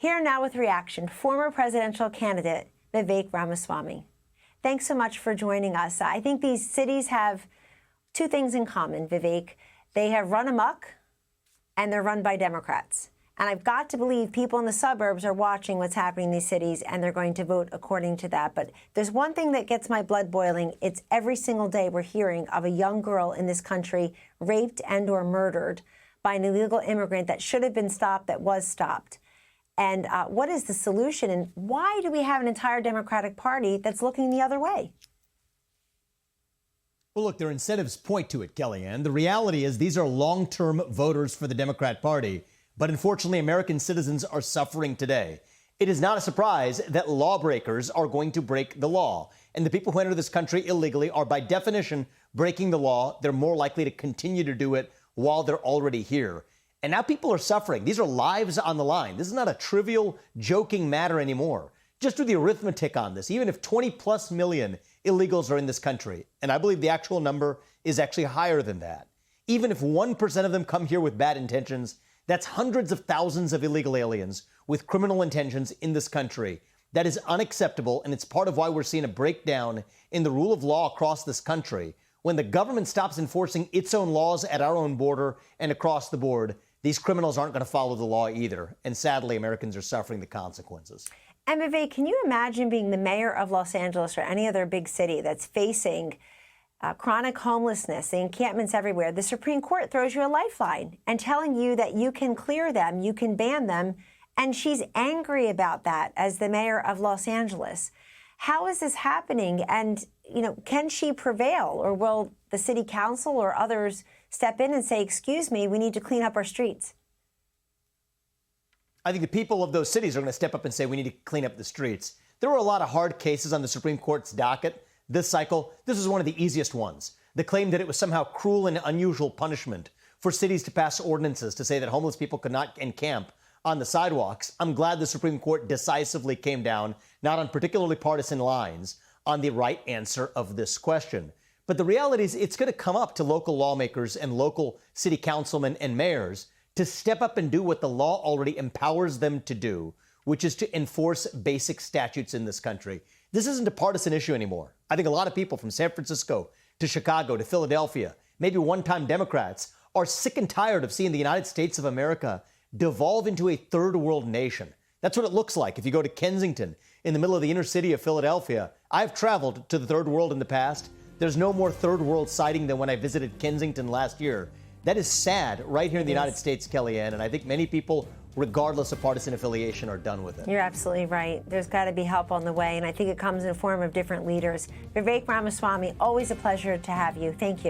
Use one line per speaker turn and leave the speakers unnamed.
Here now with reaction, former presidential candidate Vivek Ramaswamy. Thanks so much for joining us. I think these cities have two things in common, Vivek. They have run amok, and they're run by Democrats. And I've got to believe people in the suburbs are watching what's happening in these cities, and they're going to vote according to that. But there's one thing that gets my blood boiling. It's every single day we're hearing of a young girl in this country raped and or murdered by an illegal immigrant that should have been stopped, that was stopped. And what is the solution? And why do we have an entire Democratic Party that's looking the other way?
Well, look, their incentives point to it, Kellyanne. The reality is these are long-term voters for the Democrat Party. But unfortunately, American citizens are suffering today. It is not a surprise that lawbreakers are going to break the law. And the people who enter this country illegally are, by definition, breaking the law. They're more likely to continue to do it while they're already here. And now people are suffering. These are lives on the line. This is not a trivial, joking matter anymore. Just do the arithmetic on this. Even if 20+ million illegals are in this country, and I believe the actual number is actually higher than that, even if 1% of them come here with bad intentions, that's hundreds of thousands of illegal aliens with criminal intentions in this country. That is unacceptable, and it's part of why we're seeing a breakdown in the rule of law across this country. When the government stops enforcing its own laws at our own border and across the board, these criminals aren't going to follow the law either. And sadly, Americans are suffering the consequences.
And Vivek, can you imagine being the mayor of Los Angeles or any other big city that's facing chronic homelessness, the encampments everywhere? The Supreme Court throws you a lifeline and telling you that you can clear them, you can ban them. And she's angry about that as the mayor of Los Angeles. How is this happening? And, can she prevail, or will the city council or others step in and say, excuse me, we need to clean up our streets?
I think the people of those cities are going to step up and say we need to clean up the streets. There were a lot of hard cases on the Supreme Court's docket this cycle. This is one of the easiest ones. The claim that it was somehow cruel and unusual punishment for cities to pass ordinances to say that homeless people could not encamp on the sidewalks. I'm glad the Supreme Court decisively came down, not on particularly partisan lines, on the right answer of this question. But the reality is it's going to come up to local lawmakers and local city councilmen and mayors to step up and do what the law already empowers them to do, which is to enforce basic statutes in this country. This isn't a partisan issue anymore. I think a lot of people from San Francisco to Chicago to Philadelphia, maybe one-time Democrats, are sick and tired of seeing the United States of America devolve into a third world nation. That's what it looks like if you go to Kensington, in the middle of the inner city of Philadelphia. I've traveled to the third world in the past. There's no more third world sighting than when I visited Kensington last year. That is sad right here in the United States, Kellyanne, and I think many people, regardless of partisan affiliation, are done with it.
You're absolutely right. There's got to be help on the way, and I think it comes in the form of different leaders. Vivek Ramaswamy, always a pleasure to have you. Thank you.